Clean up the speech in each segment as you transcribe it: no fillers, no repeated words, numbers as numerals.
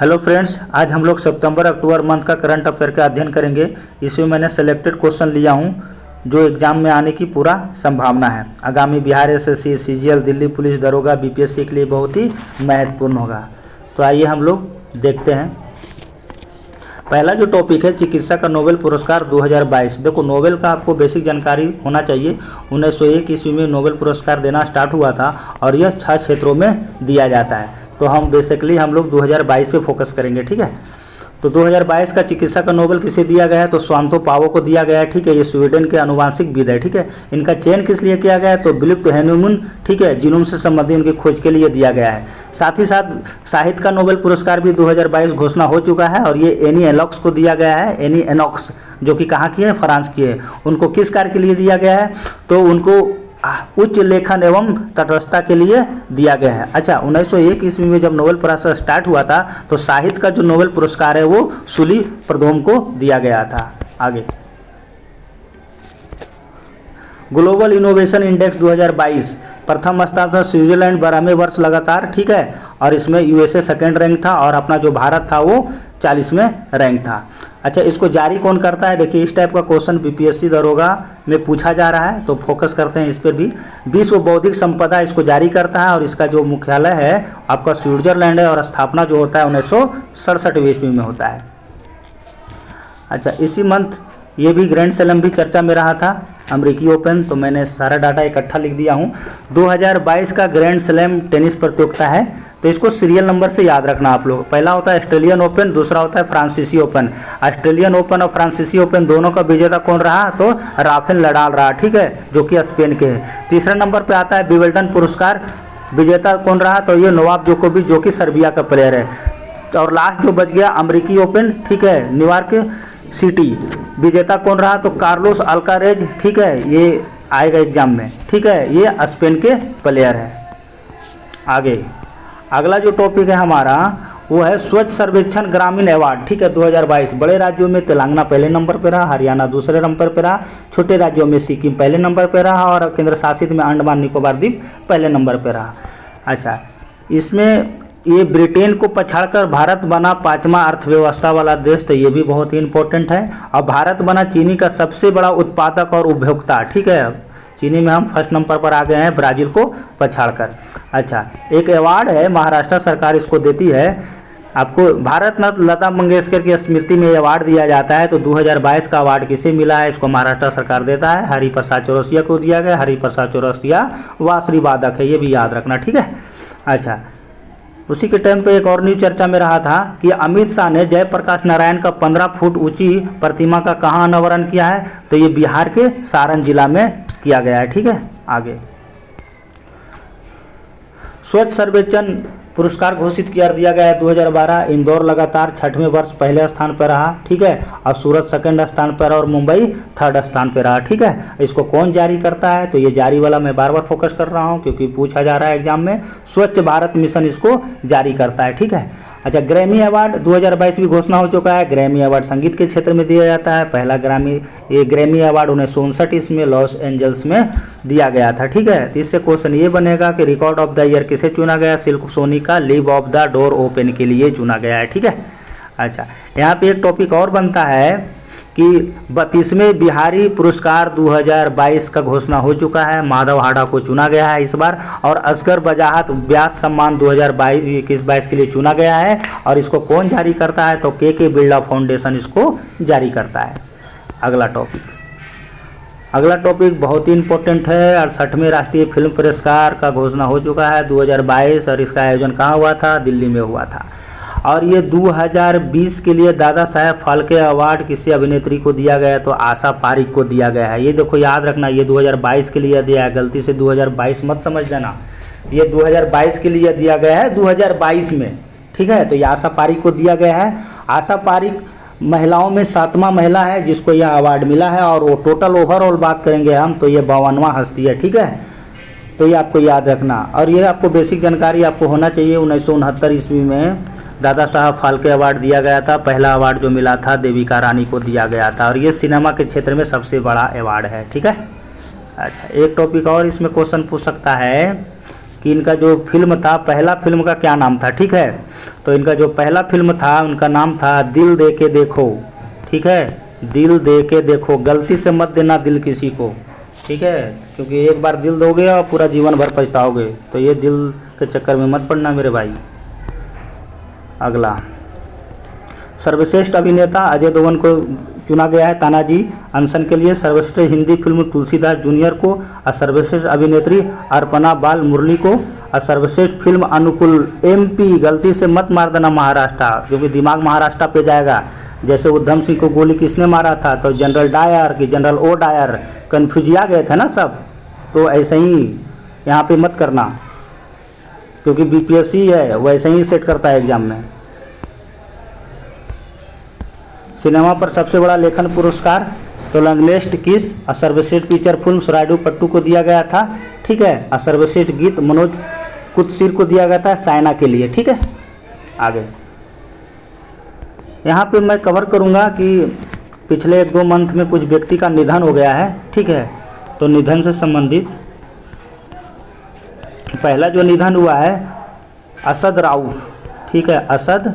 Hello friends, आज हम लोग सितंबर अक्टूबर मंथ का करंट अफेयर का अध्ययन करेंगे। इसमें मैंने सेलेक्टेड क्वेश्चन लिया हूं जो एग्जाम में आने की पूरा संभावना है। आगामी Bihar SSC, CGL, Delhi police दरोगा, बीपीएससी के लिए बहुत ही महत्वपूर्ण होगा। तो आइए हम लोग देखते हैं। पहला जो टॉपिक है चिकित्सा का नोबेल पुरस्कार 2022। देखो, नोबेल का आपको बेसिक जानकारी होना चाहिए। 1901 ईस्वी में नोबेल पुरस्कार देना स्टार्ट हुआ था और यह 6 क्षेत्रों में दिया जाता है। तो हम बेसिकली हम लोग 2022 पे फोकस करेंगे, ठीक है। तो 2022 का चिकित्सा का नोबेल किसे दिया गया है? तो स्वांतो पावो को दिया गया है, ठीक है। ये स्वीडन के अनुवांशिकविद है, ठीक है। इनका चयन किस लिए किया गया है? तो विलुप्त हैनुमन, ठीक है, जीनोम से संबंधित उनकी खोज के लिए दिया गया है। साथ ही साथ साहित्य का नोबेल पुरस्कार भी 2022 घोषणा हो चुका है और ये एनी एनॉक्स को दिया गया है। एनी एनॉक्स जो कि कहाँ की है? फ्रांस की है। उनको किस कार्य के लिए दिया गया है? तो उनको उच्च लेखन एवं तटस्थता के लिए दिया गया है। अच्छा, 1901 ईस्वी में जब नोबेल पुरस्कार स्टार्ट हुआ था तो साहित्य का जो नोबेल पुरस्कार है वो सुली प्रदोम को दिया गया था। आगे, ग्लोबल इनोवेशन इंडेक्स 2022 प्रथम स्थान था स्विट्जरलैंड 12वें वर्ष लगातार, ठीक है। और इसमें यूएसए सेकेंड रैंक था और अपना जो भारत था वो 40वें रैंक था। अच्छा, इसको जारी कौन करता है? देखिए, इस टाइप का क्वेश्चन बीपीएससी दरोगा में पूछा जा रहा है तो फोकस करते हैं इस पर भी। विश्व बौद्धिक संपदा इसको जारी करता है और इसका जो मुख्यालय है आपका स्विट्जरलैंड है और स्थापना जो होता है 1967 ईस्वी में होता है। अच्छा, इसी मंथ ये भी ग्रैंड स्लैम भी चर्चा में रहा था, अमेरिकी ओपन। तो मैंने सारा डाटा इकट्ठा लिख दिया हूँ। 2022 का ग्रैंड स्लैम टेनिस प्रतियोगिता है, तो इसको सीरियल नंबर से याद रखना आप लोग। पहला होता है ऑस्ट्रेलियन ओपन, दूसरा होता है फ्रांसीसी ओपन। ऑस्ट्रेलियन ओपन और फ्रांसीसी ओपन दोनों का विजेता कौन रहा? तो राफेल नडाल रहा, ठीक है, जो कि स्पेन के हैं। तीसरे नंबर पे आता है विंबलडन पुरस्कार, विजेता कौन रहा? तो ये नोवाक जोकोविच जो कि सर्बिया का प्लेयर है। और लास्ट जो बच गया अमेरिकी ओपन, ठीक है, न्यूयॉर्क सिटी, विजेता कौन रहा? तो कार्लोस अल्कारेज, ठीक है, ये आएगा एग्जाम में, ठीक है, ये स्पेन के प्लेयर है। आगे अगला जो टॉपिक है हमारा वो है स्वच्छ सर्वेक्षण ग्रामीण अवार्ड, ठीक है, 2022। बड़े राज्यों में तेलंगाना पहले नंबर पर रहा, हरियाणा दूसरे नंबर पर रहा, छोटे राज्यों में सिक्किम पहले नंबर पर रहा और केंद्र शासित में अंडमान निकोबार द्वीप पहले नंबर पर रहा। अच्छा, इसमें ये ब्रिटेन को पछाड़कर भारत बना 5वां अर्थव्यवस्था वाला देश, तो ये भी बहुत ही इंपॉर्टेंट है। और भारत बना चीनी का सबसे बड़ा उत्पादक और उपभोक्ता, ठीक है। चीनी में हम फर्स्ट नंबर पर आ गए हैं ब्राज़ील को पछाड़कर। अच्छा, एक अवार्ड है, महाराष्ट्र सरकार इसको देती है आपको। भारत रत्न लता मंगेशकर की स्मृति में अवार्ड दिया जाता है। तो 2022 का अवार्ड किसे मिला है? इसको महाराष्ट्र सरकार देता है। हरिप्रसाद चौरसिया को दिया गया। हरिप्रसाद चौरसिया वासरी वादक है, ये भी याद रखना, ठीक है। अच्छा, उसी के टाइम पे एक और न्यूज चर्चा में रहा था कि अमित शाह ने जयप्रकाश नारायण का 15 फुट ऊंची प्रतिमा का कहाँ अनावरण किया है? तो ये बिहार के सारण जिला में किया गया है, ठीक है। आगे, स्वच्छ सर्वेक्षण पुरस्कार घोषित किया दिया गया है 2012। इंदौर लगातार 6वें वर्ष पहले स्थान पर रहा, ठीक है, और सूरत सेकंड स्थान पर और मुंबई थर्ड स्थान पर रहा, ठीक है। इसको कौन जारी करता है? तो ये जारी वाला मैं बार बार फोकस कर रहा हूँ क्योंकि पूछा जा रहा है एग्जाम में। स्वच्छ भारत मिशन इसको जारी करता है, ठीक है। अच्छा, ग्रैमी अवार्ड 2022 भी घोषणा हो चुका है। ग्रैमी अवार्ड संगीत के क्षेत्र में दिया जाता है। पहला ग्रैमी अवार्ड 1959 इसमें लॉस एंजल्स में दिया गया था, ठीक है। इससे क्वेश्चन ये बनेगा कि रिकॉर्ड ऑफ द ईयर किसे चुना गया? सिल्क सोनी का leave of the door open के लिए चुना गया है, ठीक है। अच्छा, यहाँ पे एक टॉपिक और बनता है कि 32वें बिहारी पुरस्कार 2022 का घोषणा हो चुका है। माधव हाड़ा को चुना गया है इस बार और असगर बजाहत व्यास सम्मान 2021-22 के लिए चुना गया है। और इसको कौन जारी करता है? तो के बिरला फाउंडेशन इसको जारी करता है। अगला टॉपिक बहुत ही इंपॉर्टेंट है। 68वें राष्ट्रीय फिल्म पुरस्कार का घोषणा हो चुका है 2022 और इसका आयोजन कहाँ हुआ था? दिल्ली में हुआ था। और ये 2020 के लिए दादा साहेब फाल्के अवार्ड किसी अभिनेत्री को दिया गया? तो आशा पारिक को दिया गया है। ये देखो, याद रखना, ये 2022 के लिए दिया है, गलती से 2022 मत समझ देना। ये 2022 के लिए दिया गया है 2022 में, ठीक है। तो ये आशा पारिक को दिया गया है। आशा पारिक महिलाओं में 7वां महिला है जिसको यह अवार्ड मिला है और वो टोटल ओवरऑल बात करेंगे हम तो ये 52वां हस्ती है, ठीक है। तो ये आपको याद रखना और ये आपको बेसिक जानकारी आपको होना चाहिए। 1969 ईस्वी में दादा साहब फाल्के अवार्ड दिया गया था। पहला अवार्ड जो मिला था देविका रानी को दिया गया था और ये सिनेमा के क्षेत्र में सबसे बड़ा अवार्ड है, ठीक है। अच्छा, एक टॉपिक और इसमें क्वेश्चन पूछ सकता है कि इनका जो फिल्म था, पहला फिल्म का क्या नाम था, ठीक है। तो इनका जो पहला फिल्म था उनका नाम था दिल दे के देखो, ठीक है, दिल दे के देखो, गलती से मत देना दिल किसी को, ठीक है, क्योंकि एक बार दिल दोगे और पूरा जीवन भर पछताओगे, तो ये दिल के चक्कर में मत पड़ना मेरे भाई। अगला, सर्वश्रेष्ठ अभिनेता अजय देवगन को चुना गया है तानाजी अनशन के लिए, सर्वश्रेष्ठ हिंदी फिल्म तुलसीदास जूनियर को, और सर्वश्रेष्ठ अभिनेत्री अर्पणा बाल मुरली को, और सर्वश्रेष्ठ फिल्म अनुकूल एमपी, गलती से मत मार देना महाराष्ट्र, क्योंकि दिमाग महाराष्ट्र पे जाएगा। जैसे उधम सिंह को गोली किसने मारा था, तो जनरल डायर कि जनरल ओ डायर, कन्फ्यूजिया गए थे ना सब, तो ऐसे ही यहाँ पे मत करना, क्योंकि बीपीएससी है वैसे ही सेट करता है एग्जाम में। सिनेमा पर सबसे बड़ा लेखन पुरस्कार तो लंगलेस्ट किस, और सर्वश्रेष्ठ फीचर फिल्म सुराइडू पट्टू को दिया गया था, ठीक है, और सर्वश्रेष्ठ गीत मनोज कुतसिर को दिया गया था साइना के लिए, ठीक है। आगे यहाँ पे मैं कवर करूँगा कि पिछले 1-2 मंथ में कुछ व्यक्ति का निधन हो गया है, ठीक है। तो निधन से संबंधित पहला जो निधन हुआ है असद राउफ, ठीक है, असद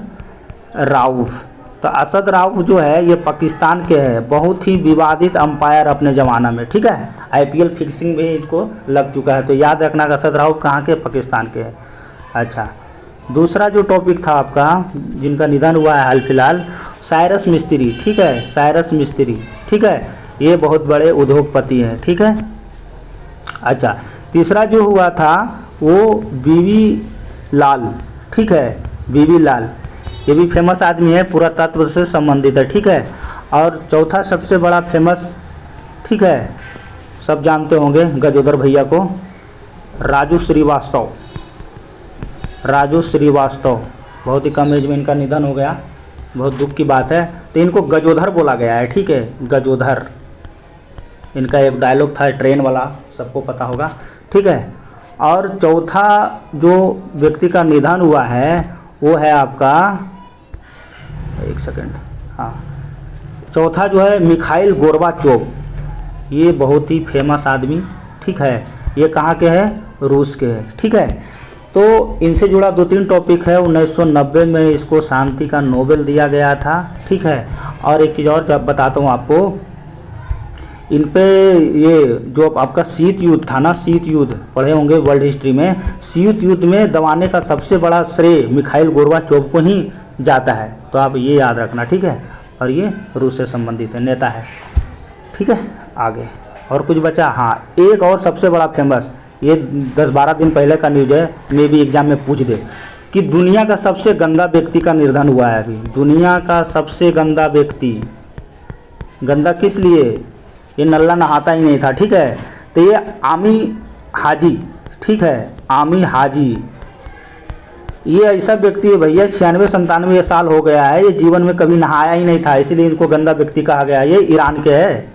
राउफ। तो असद राउफ जो है ये पाकिस्तान के हैं, बहुत ही विवादित अंपायर अपने ज़माना में, ठीक है, आईपीएल फिक्सिंग में इनको लग चुका है, तो याद रखना कि असद राउफ कहाँ के, पाकिस्तान के हैं। अच्छा, दूसरा जो टॉपिक था आपका जिनका निधन हुआ है हाल फिलहाल, साइरस मिस्त्री, ठीक है, साइरस मिस्त्री, ठीक है, ये बहुत बड़े उद्योगपति हैं, ठीक है। अच्छा, तीसरा जो हुआ था वो बीवी लाल, ठीक है, बीवी लाल, ये भी फेमस आदमी है, पुरातत्व से संबंधित है, ठीक है। और चौथा सबसे बड़ा फेमस, ठीक है, सब जानते होंगे गजोदर भैया को, राजू श्रीवास्तव, राजू श्रीवास्तव, बहुत ही कम एज में इनका निधन हो गया, बहुत दुख की बात है। तो इनको गजोधर बोला गया है, ठीक है, गजोधर, इनका एक डायलॉग था ट्रेन वाला, सबको पता होगा, ठीक है। और चौथा जो व्यक्ति का निधन हुआ है वो है आपका, एक सेकंड, हाँ, चौथा जो है मिखाइल गोर्बाचोव, ये बहुत ही फेमस आदमी, ठीक है, ये कहाँ के हैं, रूस के हैं, ठीक है। तो इनसे जुड़ा 2-3 टॉपिक है। 1990 में इसको शांति का नोबेल दिया गया था, ठीक है। और एक चीज़ और जब बताता हूँ आपको, इन पे ये जो आपका शीत युद्ध था ना, शीत युद्ध पढ़े होंगे वर्ल्ड हिस्ट्री में, शीत युद्ध में दबाने का सबसे बड़ा श्रेय मिखाइल गोर्बाचोव को ही जाता है, तो आप ये याद रखना, ठीक है। और ये रूस से संबंधित है, नेता है, ठीक है। आगे और कुछ बचा, हाँ, एक और सबसे बड़ा फेमस, ये 10-12 दिन पहले का न्यूज है, मे भी एग्जाम में पूछ दे, कि दुनिया का सबसे गंदा व्यक्ति का निधन हुआ है अभी, दुनिया का सबसे गंदा व्यक्ति, गंदा किस लिए, ये नल्ला नहाता ही नहीं था, ठीक है। तो ये आमी हाजी, ठीक है, आमी हाजी, ये ऐसा व्यक्ति है भैया, 96-97 साल हो गया है, ये जीवन में कभी नहाया ही नहीं था, इसीलिए इनको गंदा व्यक्ति कहा गया। ये ईरान के है,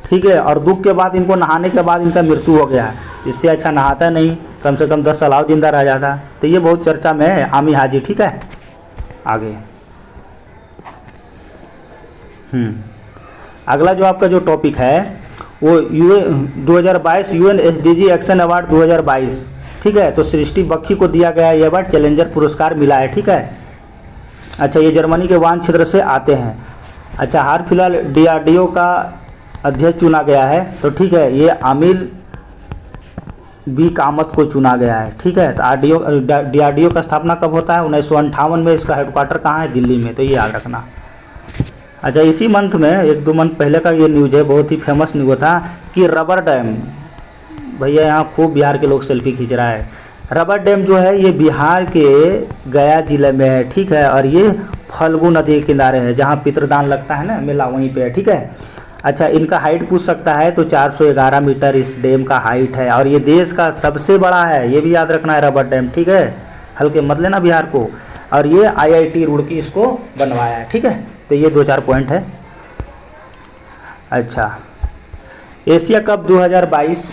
ठीक है, और दुख के बाद इनको नहाने के बाद इनका मृत्यु हो गया है, इससे अच्छा नहाता नहीं, कम से कम 10 साल और जिंदा रह जाता। तो ये बहुत चर्चा में है आमी हाजी, ठीक है। आगे अगला जो आपका जो टॉपिक है वो 2022 यूएन एसडीजी एक्शन अवार्ड 2022, ठीक है। तो सृष्टि बख्शी को दिया गया ये अवार्ड, चैलेंजर पुरस्कार मिला है, ठीक है। अच्छा, ये जर्मनी के वान क्षेत्र से आते हैं। अच्छा, हाल फिलहाल डीआरडीओ का अध्यक्ष चुना गया है, तो ठीक है, ये आमिर बी कामत को चुना गया है, ठीक है। तो डीआरडीओ का स्थापना कब होता है, 1958 में। इसका हेडक्वार्टर कहाँ है, दिल्ली में, तो ये याद रखना। अच्छा, इसी मंथ में 1-2 मंथ पहले का ये न्यूज़ है, बहुत ही फेमस न्यूज़ था कि रबर डैम, भैया यहाँ खूब बिहार के लोग सेल्फी खींच रहा है। रबर डैम जो है ये बिहार के गया जिले में है, ठीक है, और ये फल्गु नदी के किनारे है, जहाँ पितरदान लगता है ना मेला, वहीं पे है, ठीक है। अच्छा, इनका हाइट पूछ सकता है, तो 411 मीटर इस डैम का हाइट है, और ये देश का सबसे बड़ा है, ये भी याद रखना है रबर डैम, ठीक है, हल्के मत लेना बिहार को। और ये आईआईटी रुड़की इसको बनवाया है, ठीक है। तो ये 2-4 पॉइंट है। अच्छा, एशिया कप 2022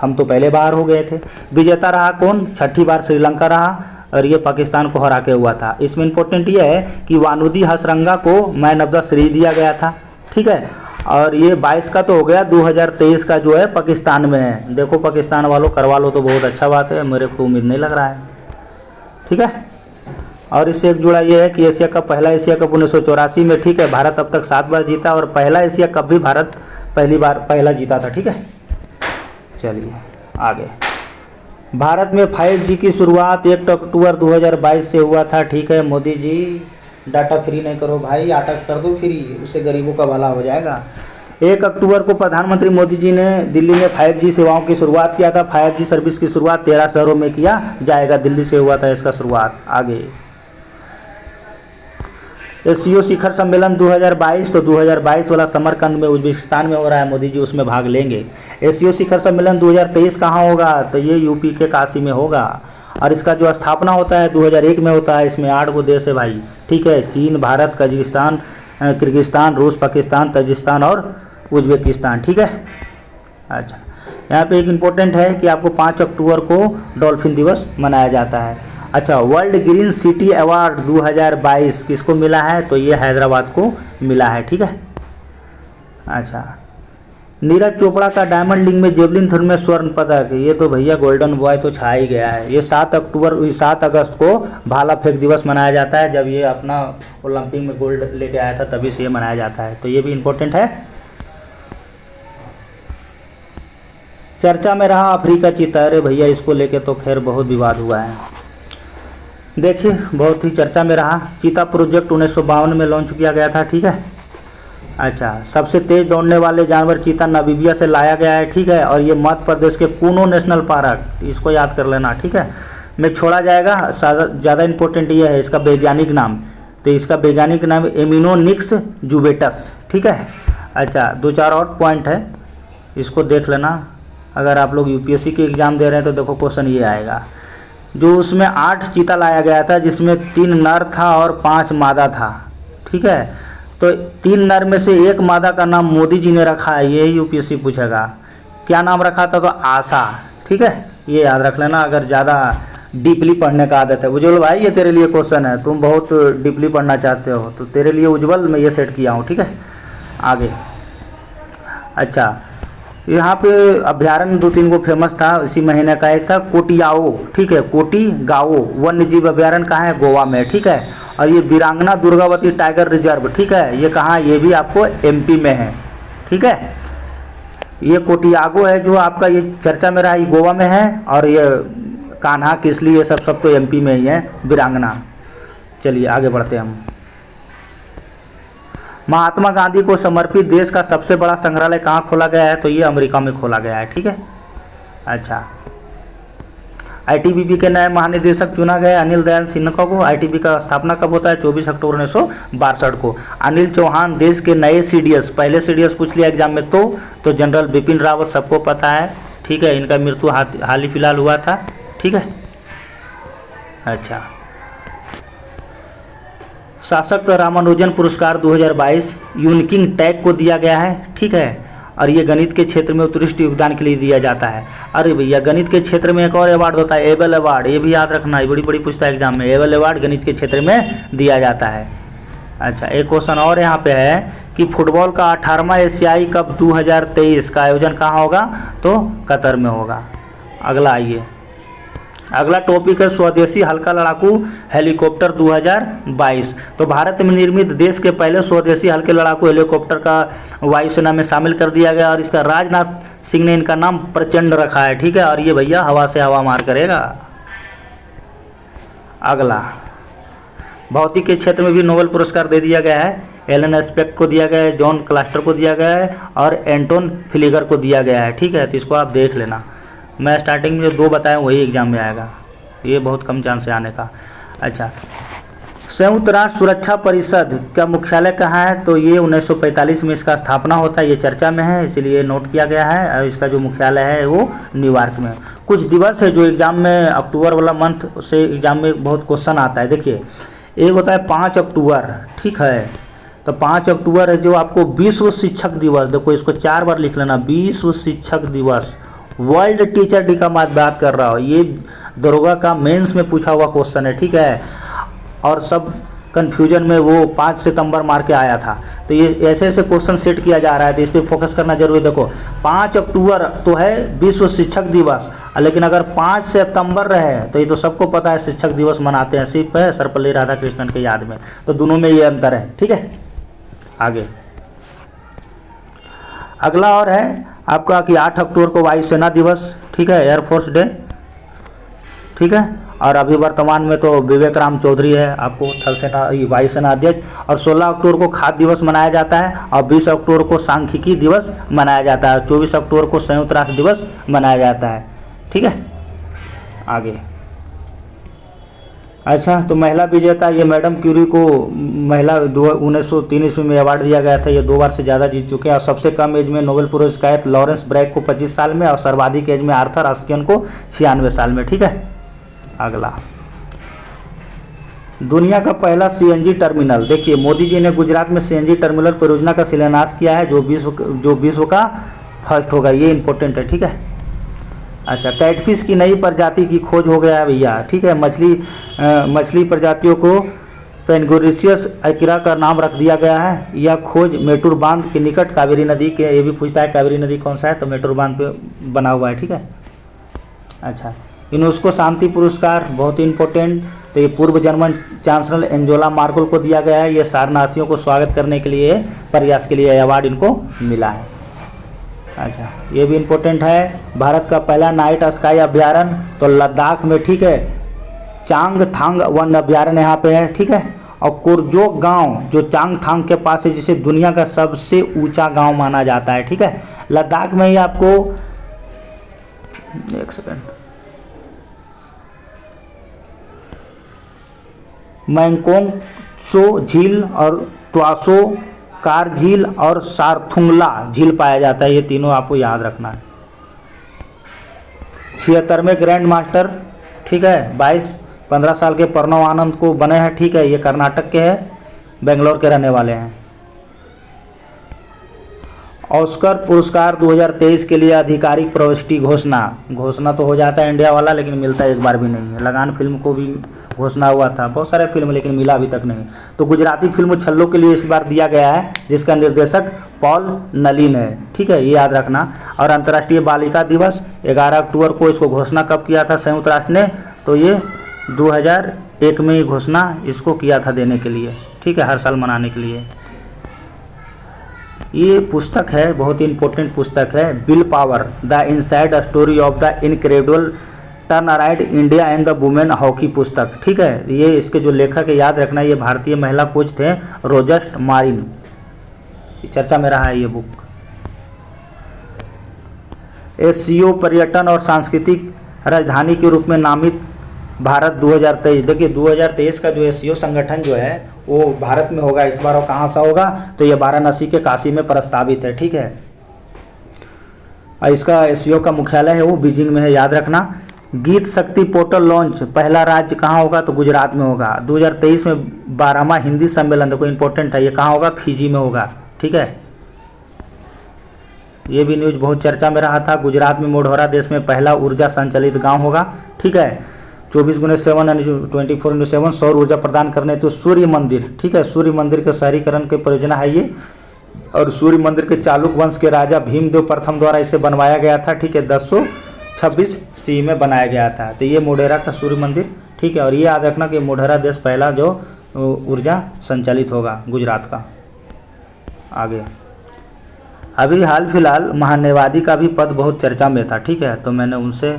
हम तो पहले बाहर हो गए थे, विजेता रहा कौन, 6ठी बार श्रीलंका रहा, और ये पाकिस्तान को हरा के हुआ था। इसमें इम्पोर्टेंट ये है कि वानुदी हसरंगा को मैन ऑफ द सीरीज दिया गया था, ठीक है। और ये 22 का तो हो गया, 2023 का जो है पाकिस्तान में है। देखो पाकिस्तान वालों करवा लो तो बहुत अच्छा बात है, मेरे को उम्मीद नहीं लग रहा है। ठीक है, और इससे एक जुड़ा ये है कि एशिया कप, पहला एशिया कप 1984 में, ठीक है, भारत अब तक 7 बार जीता और पहला एशिया कप भी भारत पहला जीता था। ठीक है, चलिए आगे। भारत में 5G की शुरुआत 1 अक्टूबर 2022 से हुआ था। ठीक है, मोदी जी डाटा फ्री नहीं करो भाई, अटक कर दो फ्री, उससे गरीबों का भला हो जाएगा। 1 अक्टूबर को प्रधानमंत्री मोदी जी ने दिल्ली में 5G सेवाओं की शुरुआत किया था। 5G सर्विस की शुरुआत 13 शहरों में किया जाएगा, दिल्ली से हुआ था इसका शुरुआत। आगे एससीओ शिखर सम्मेलन 2022, तो 2022 वाला समरकंद में उज्बेकिस्तान में हो रहा है, मोदी जी उसमें भाग लेंगे। एससीओ शिखर सम्मेलन 2023 कहाँ होगा, तो ये यूपी के काशी में होगा और इसका जो स्थापना होता है 2001 में होता है। इसमें 8 देश है भाई। ठीक है, चीन, भारत, कजाकिस्तान, किर्गिस्तान, रूस, पाकिस्तान, तजिकिस्तान और उज्बेकिस्तान। ठीक है, अच्छा, यहाँ पे एक इम्पोर्टेंट है कि आपको 5 अक्टूबर को डॉल्फिन दिवस मनाया जाता है। अच्छा, वर्ल्ड ग्रीन सिटी अवार्ड 2022 किसको मिला है, तो ये हैदराबाद को मिला है। ठीक है, अच्छा, नीरज चोपड़ा का डायमंड लीग में जेवलिन थ्रो में स्वर्ण पदक, ये तो भैया गोल्डन बॉय तो छा ही गया है। ये 7 अगस्त को भाला फेंक दिवस मनाया जाता है, जब ये अपना ओलंपिक में गोल्ड लेके आया था तभी से ये मनाया जाता है, तो ये भी इम्पोर्टेंट है। चर्चा में रहा अफ्रीका चीता, अरे भैया इसको लेके तो खैर बहुत विवाद हुआ है। देखिए बहुत ही चर्चा में रहा। चीता प्रोजेक्ट 1952 में लॉन्च किया गया था। ठीक है, अच्छा, सबसे तेज दौड़ने वाले जानवर चीता नामीबिया से लाया गया है। ठीक है, और ये मध्य प्रदेश के कूनो नेशनल पार्क, इसको याद कर लेना। ठीक है, में छोड़ा जाएगा। ज़्यादा इंपॉर्टेंट ये है इसका वैज्ञानिक नाम, तो इसका वैज्ञानिक नाम एमिनोनिक्स जुबेटस। ठीक है, अच्छा, 2-4 और पॉइंट है, इसको देख लेना। अगर आप लोग यूपीएससी के एग्ज़ाम दे रहे हैं तो देखो क्वेश्चन ये आएगा। जो उसमें 8 चीता लाया गया था, जिसमें 3 नर था और 5 मादा था। ठीक है, तो 3 नर में से 1 मादा का नाम मोदी जी ने रखा है, ये यूपीएससी पूछेगा। क्या नाम रखा था, तो आशा। ठीक है, ये याद रख लेना अगर ज़्यादा डीपली पढ़ने का आदत है। उज्जवल भाई ये तेरे लिए क्वेश्चन है, तुम बहुत डीपली पढ़ना चाहते हो तो तेरे लिए उज्जवल मैं ये सेट किया हूँ। ठीक है, आगे, अच्छा, यहाँ पे अभ्यारण्य 2-3 को फेमस था, इसी महीने का एक था कोटियाओ। ठीक है, कोटिगाओ वन्य जीव अभ्यारण्य कहाँ है, गोवा में। ठीक है, और ये वीरांगना दुर्गावती टाइगर रिजर्व, ठीक है, ये कहाँ, ये भी आपको एमपी में है। ठीक है, ये कोटियागो है जो आपका ये चर्चा में रहा, ये गोवा में है, और ये कान्हा किसली ये सब तो एमपी में ही है, वीरांगना। चलिए आगे बढ़ते हैं हम। महात्मा गांधी को समर्पित देश का सबसे बड़ा संग्रहालय कहाँ खोला गया है, तो ये अमेरिका में खोला गया है। ठीक है, अच्छा, आईटीबीपी के नए महानिदेशक चुना गया अनिल दयाल सिन्हा को। आईटीबी का स्थापना कब होता है, 24 अक्टूबर 1962 को। अनिल चौहान देश के नए सीडीएस, पहले सीडीएस पूछ लिया एग्जाम में, तो जनरल बिपिन रावत सबको पता है। ठीक है, इनका मृत्यु हाल ही फिलहाल हुआ था। ठीक है, अच्छा, शासक रामानुजन पुरस्कार 2022 यूनकिंग टैग को दिया गया है। ठीक है, और ये गणित के क्षेत्र में उत्कृष्ट योगदान के लिए दिया जाता है। अरे भैया गणित के क्षेत्र में एक और अवार्ड होता है, एबल अवार्ड, ये भी याद रखना है, बड़ी पूछता है एग्जाम में। एबल अवार्ड गणित के क्षेत्र में दिया जाता है। अच्छा, एक क्वेश्चन और यहाँ पे है कि फुटबॉल का 18वां एशियाई कप 2023 का आयोजन कहाँ होगा, तो कतर में होगा। अगला आइए, अगला टॉपिक है स्वदेशी हल्का लड़ाकू हेलीकॉप्टर 2022। तो भारत में निर्मित देश के पहले स्वदेशी हल्के लड़ाकू हेलीकॉप्टर का वायुसेना में शामिल कर दिया गया और इसका राजनाथ सिंह ने इनका नाम प्रचंड रखा है। ठीक है, और ये भैया हवा से हवा मार करेगा। अगला, भौतिक के क्षेत्र में भी नोबेल पुरस्कार दे दिया गया है। एलन एस्पेक्ट को दिया गया है, जॉन क्लस्टर को दिया गया है और एंटोन फिलिगर को दिया गया है। ठीक है, तो इसको आप देख लेना। मैं स्टार्टिंग में जो 2 बताया वही एग्जाम में आएगा, ये बहुत कम चांस है आने का। अच्छा, संयुक्त राष्ट्र सुरक्षा परिषद का मुख्यालय कहाँ है, तो ये 1945 में इसका स्थापना होता है, ये चर्चा में है इसलिए नोट किया गया है। और इसका जो मुख्यालय है वो न्यूयॉर्क में। कुछ दिवस है जो एग्जाम में अक्टूबर वाला मंथ से एग्जाम में बहुत क्वेश्चन आता है। देखिए, एक होता है 5 अक्टूबर। ठीक है, तो 5 अक्टूबर है जो आपको विश्व शिक्षक दिवस, देखो इसको 4 बार लिख लेना, विश्व शिक्षक दिवस, वर्ल्ड टीचर डे का बात कर रहा हूँ। ये दरोगा का मेंस में पूछा हुआ क्वेश्चन है। ठीक है, और सब कन्फ्यूजन में वो 5 सितंबर मार के आया था। तो ये ऐसे ऐसे क्वेश्चन सेट किया जा रहा है, तो इस पर फोकस करना जरूरी। देखो 5 अक्टूबर तो है विश्व शिक्षक दिवस, लेकिन अगर 5 सितंबर रहे तो ये तो सबको पता है शिक्षक दिवस मनाते हैं सिर्फ है सर्वपल्ली राधाकृष्णन के याद में। तो दोनों में ये अंतर है, ठीक है। आगे अगला और है आपका कि 8 अक्टूबर को वायुसेना दिवस, ठीक है, एयरफोर्स डे, ठीक है। और अभी वर्तमान में तो विवेक राम चौधरी है आपको थल सेना वायुसेना अध्यक्ष। और 16 अक्टूबर को खाद्य दिवस मनाया जाता है, और 20 अक्टूबर को सांख्यिकी दिवस मनाया जाता है, 24 अक्टूबर को संयुक्त राष्ट्र दिवस मनाया जाता है, ठीक है। आगे अच्छा, तो महिला विजेता ये मैडम क्यूरी को महिला 1903 ईस्वी में अवार्ड दिया गया था। ये 2 बार से ज़्यादा जीत चुके हैं। और सबसे कम एज में नोबेल पुरस्कार लॉरेंस ब्रैग को 25 साल में, और सर्वाधिक एज में आर्थर अस्कियन को 96 साल में, ठीक है। अगला दुनिया का पहला सीएनजी टर्मिनल, देखिए मोदी जी ने गुजरात में सीएनजी टर्मिनल परियोजना का शिलान्यास किया है, जो विश्व का फर्स्ट होगा। ये इंपॉर्टेंट है, ठीक है। अच्छा, कैटफिश की नई प्रजाति की खोज हो गया है भैया, ठीक है। मछली प्रजातियों को पेनगोरिसियस एक्रा का नाम रख दिया गया है। यह खोज मेटूर बांध के निकट कावेरी नदी के, ये भी पूछता है कावेरी नदी कौन सा है, तो मेटूर बांध पे बना हुआ है, ठीक है। अच्छा, यूनेस्को शांति पुरस्कार बहुत ही इंपॉर्टेंट, तो ये पूर्व जर्मन चांसलर एंजेला मार्केल को दिया गया है। ये शरणार्थियों को स्वागत करने के लिए प्रयास के लिए अवार्ड इनको मिला है। अच्छा, ये भी इम्पोर्टेंट है। भारत का पहला नाइट स्काई अभ्यारण्य तो लद्दाख में, ठीक है, चांगथांग वन अभ्यारण्य यहाँ पे है, ठीक है। और कुरजोक गांव जो चांगथांग के पास है, जिसे दुनिया का सबसे ऊंचा गांव माना जाता है, ठीक है। लद्दाख में ही आपको एक सेकंड, मैंगकोंग सो झील और ट्वासो कार झील और सारथुंगला झील पाया जाता है। ये तीनों आपको याद रखना है। 76वें ग्रैंड मास्टर, ठीक है, 15 साल के प्रणव आनंद को बने हैं, ठीक है। ये कर्नाटक के हैं, बेंगलोर के रहने वाले हैं। ऑस्कर पुरस्कार 2023 के लिए आधिकारिक प्रविष्टि घोषणा तो हो जाता है इंडिया वाला, लेकिन मिलता एक बार भी नहीं है। लगान फिल्म को भी घोषणा हुआ था, बहुत सारे फिल्म, लेकिन मिला अभी तक नहीं। तो गुजराती फिल्म छल्लो के लिए इस बार दिया गया है, जिसका निर्देशक पॉल नलिन है, ठीक है, ये याद रखना। और अंतर्राष्ट्रीय बालिका दिवस 11 अक्टूबर को, इसको घोषणा कब किया था संयुक्त राष्ट्र ने, तो ये 2001 में ही घोषणा इसको किया था देने के लिए, ठीक है, हर साल मनाने के लिए। ये पुस्तक है, बहुत ही इंपॉर्टेंट पुस्तक है, will power the inside story of the incredible turn around India and the women hockey पुस्तक, ठीक है। ये इसके जो लेखक है याद रखना, ये भारतीय महिला कोच थे रोजस्ट मारिन, चर्चा में रहा है ये बुक। एससीओ पर्यटन और सांस्कृतिक राजधानी के रूप में नामित भारत 2023, देखिए 2023 का जो एससीओ संगठन जो है वो भारत में होगा इस बार। और कहाँ सा होगा, तो ये वाराणसी के काशी में प्रस्तावित है, ठीक है। और इसका एससीओ का मुख्यालय है वो बीजिंग में है, याद रखना। गीत शक्ति पोर्टल लॉन्च पहला राज्य कहाँ होगा, तो गुजरात में होगा। 2023 में 12वां हिंदी सम्मेलन, देखो इंपॉर्टेंट है, ये कहाँ होगा, फिजी में होगा, ठीक है। ये भी न्यूज बहुत चर्चा में रहा था। गुजरात में मोढेरा देश में पहला ऊर्जा संचालित गांव होगा, ठीक है। 24x7 यानी 24x7 सौर ऊर्जा प्रदान करने, तो सूर्य मंदिर, ठीक है, सूर्य मंदिर के शहरीकरण की परियोजना है ये। और सूर्य मंदिर के चालुक वंश के राजा भीमदेव प्रथम द्वारा इसे बनवाया गया था, ठीक है, 1026 सी में बनाया गया था। तो ये मोढेरा का सूर्य मंदिर, ठीक है। और ये याद रखना कि मोढेरा देश पहला जो ऊर्जा संचालित होगा गुजरात का। आगे अभी हाल फिलहाल महान्यायवादी का भी पद बहुत चर्चा में था, ठीक है, तो मैंने उनसे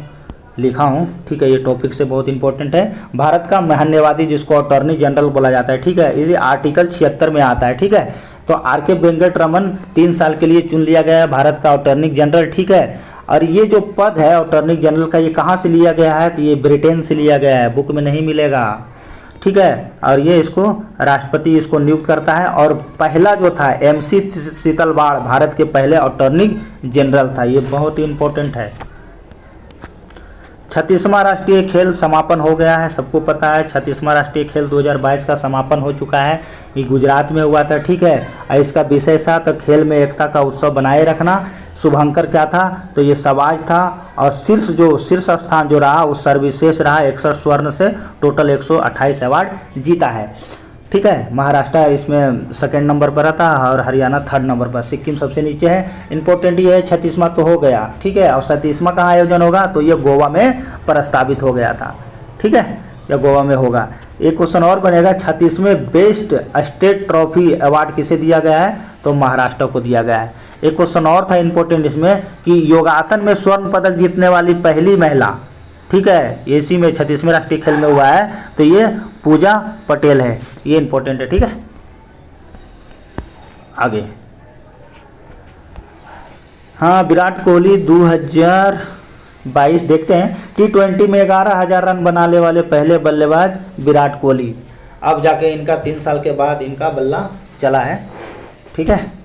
लिखा हूँ, ठीक है। ये टॉपिक से बहुत इंपॉर्टेंट है। भारत का महान्यायवादी जिसको अटॉर्नी जनरल बोला जाता है, ठीक है, ये आर्टिकल 76 में आता है, ठीक है। तो आर.के. वेंकटरमन 3 साल के लिए चुन लिया गया है भारत का अटॉर्नी जनरल, ठीक है। और ये जो पद है अटॉर्नी जनरल का, ये कहाँ से लिया गया है, तो ये ब्रिटेन से लिया गया है, बुक में नहीं मिलेगा, ठीक है। और ये इसको राष्ट्रपति इसको नियुक्त करता है। और पहला जो था MC शीतलवाड़ भारत के पहले अटॉर्नी जनरल था, ये बहुत ही इंपॉर्टेंट है। 36वां राष्ट्रीय खेल समापन हो गया है, सबको पता है 36वां राष्ट्रीय खेल 2022 का समापन हो चुका है। ये गुजरात में हुआ था, ठीक है। और इसका विषय था तो खेल में एकता का उत्सव बनाए रखना। शुभंकर क्या था, तो ये समाज था। और शीर्ष स्थान जो रहा वो सर्वविशेष रहा, 61 स्वर्ण से टोटल 128 अवार्ड जीता है। ठीक है। महाराष्ट्र इसमें सेकंड नंबर पर आता है और हरियाणा थर्ड नंबर पर, सिक्किम सबसे नीचे है। इंपॉर्टेंट ये है 36वां तो हो गया, ठीक है। और 37वां कहाँ आयोजन होगा, तो ये गोवा में प्रस्तावित हो गया था, ठीक है, या गोवा में होगा। एक क्वेश्चन और बनेगा, 36वें बेस्ट स्टेट ट्रॉफी अवार्ड किसे दिया गया है, तो महाराष्ट्र को दिया गया है। एक क्वेश्चन और था इंपॉर्टेंट इसमें कि योगासन में स्वर्ण पदक जीतने वाली पहली महिला, ठीक है, इसी में 36वें राष्ट्रीय खेल में हुआ है, तो ये पूजा पटेल है, ये इंपॉर्टेंट है, ठीक है। आगे हाँ, विराट कोहली 2022 देखते हैं। T20 में 11,000 रन बनाने वाले पहले बल्लेबाज विराट कोहली। अब जाके इनका 3 साल के बाद इनका बल्ला चला है, ठीक है।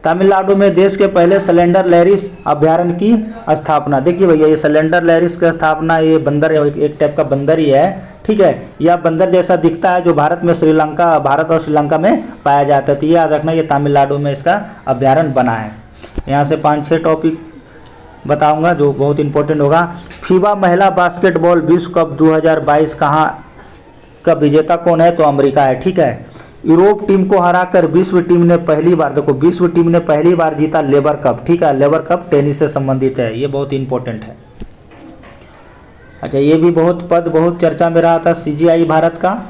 तमिलनाडु में देश के पहले सिलेंडर लैरिस अभ्यारण्य की स्थापना। देखिए भैया, ये सिलेंडर लैरिस की स्थापना, ये बंदर एक टाइप का बंदर ही है, ठीक है। यह बंदर जैसा दिखता है जो भारत और श्रीलंका में पाया जाता है, तो ये याद रखना, ये तमिलनाडु में इसका अभ्यारण्य बना है। यहाँ से 5-6 टॉपिक बताऊंगा जो बहुत इंपॉर्टेंट होगा। फीबा महिला बास्केटबॉल विश्व कप 2022 कहाँ का विजेता कौन है, तो अमेरिका है, ठीक है। यूरोप टीम को हराकर विश्व टीम ने पहली बार जीता लेबर कप, ठीक है। लेबर कप टेनिस से संबंधित है, ये बहुत इंपॉर्टेंट है। अच्छा, ये भी बहुत चर्चा में रहा था, CGI भारत का।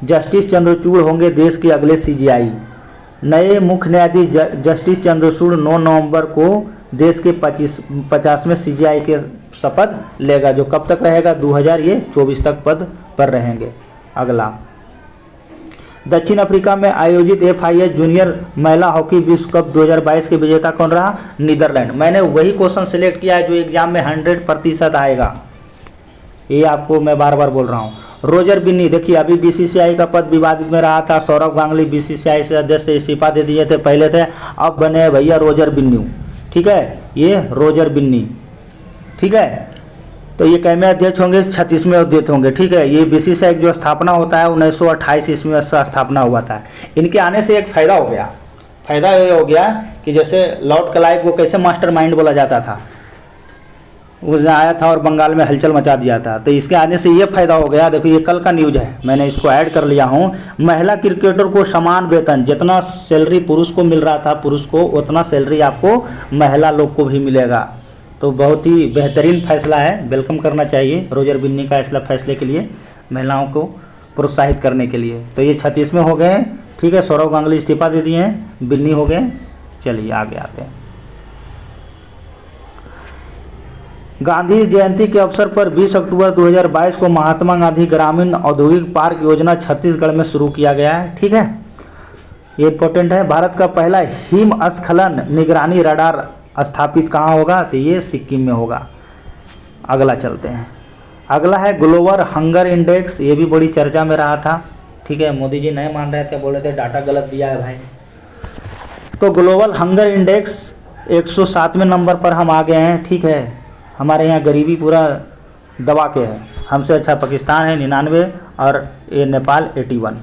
जस्टिस चंद्रचूड़ होंगे देश के अगले CGI। नए मुख्य न्यायाधीश जस्टिस चंद्रचूड़ 9 नवंबर को देश के 50वें CGI के शपथ लेगा, जो कब तक रहेगा, 2024 तक पद पर रहेंगे। अगला, दक्षिण अफ्रीका में आयोजित FIS जूनियर महिला हॉकी विश्व कप 2022 के विजेता कौन रहा, नीदरलैंड। मैंने वही क्वेश्चन सिलेक्ट किया है जो एग्जाम में 100% आएगा, ये आपको मैं बार बार बोल रहा हूँ। रोजर बिन्नी, देखिए अभी BCCI का पद विवादित में रहा था, सौरभ गांगुली BCCI से अध्यक्ष इस्तीफा दे दिए थे, पहले थे, अब बने भैया रोजर बिन्नी, ठीक है, ये रोजर बिन्नी, ठीक है। तो ये कैमे अध्यक्ष होंगे, 36वें अध्यक्ष होंगे, ठीक है। ये BCCI जो स्थापना होता है 1928 ईस्वी में स्थापना हुआ था। इनके आने से एक फ़ायदा ये हो गया कि जैसे लॉर्ड क्लाइव को कैसे मास्टरमाइंड बोला जाता था, वो आया था और बंगाल में हलचल मचा दिया था, तो इसके आने से ये फ़ायदा हो गया। देखो ये कल का न्यूज़ है, मैंने इसको ऐड कर लिया हूँ। महिला क्रिकेटर को समान वेतन, जितना सैलरी पुरुष को मिल रहा था पुरुष को, उतना सैलरी आपको महिला लोग को भी मिलेगा। तो बहुत ही बेहतरीन फैसला है, वेलकम करना चाहिए रोजर बिन्नी का इसला फैसले के लिए, महिलाओं को प्रोत्साहित करने के लिए। तो ये 36वें हो गए, ठीक है। सौरभ गांगुली इस्तीफा दे दिए हैं, बिन्नी हो गए। चलिए आगे आते हैं। गांधी जयंती के अवसर पर 20 अक्टूबर 2022 को महात्मा गांधी ग्रामीण औद्योगिक पार्क योजना छत्तीसगढ़ में शुरू किया गया है, ठीक है। ये इंपॉर्टेंट है। भारत का पहला हिमस्खलन निगरानी रडार स्थापित कहाँ होगा, तो ये सिक्किम में होगा। अगला चलते हैं। अगला है ग्लोबल हंगर इंडेक्स, ये भी बड़ी चर्चा में रहा था, ठीक है। मोदी जी नहीं मान रहे थे, बोल रहे थे डाटा गलत दिया है भाई। तो ग्लोबल हंगर इंडेक्स 107वें नंबर पर हम आ गए हैं, ठीक है। हमारे यहाँ गरीबी पूरा दबा के है, हमसे अच्छा पाकिस्तान है 99 और ये नेपाल 81,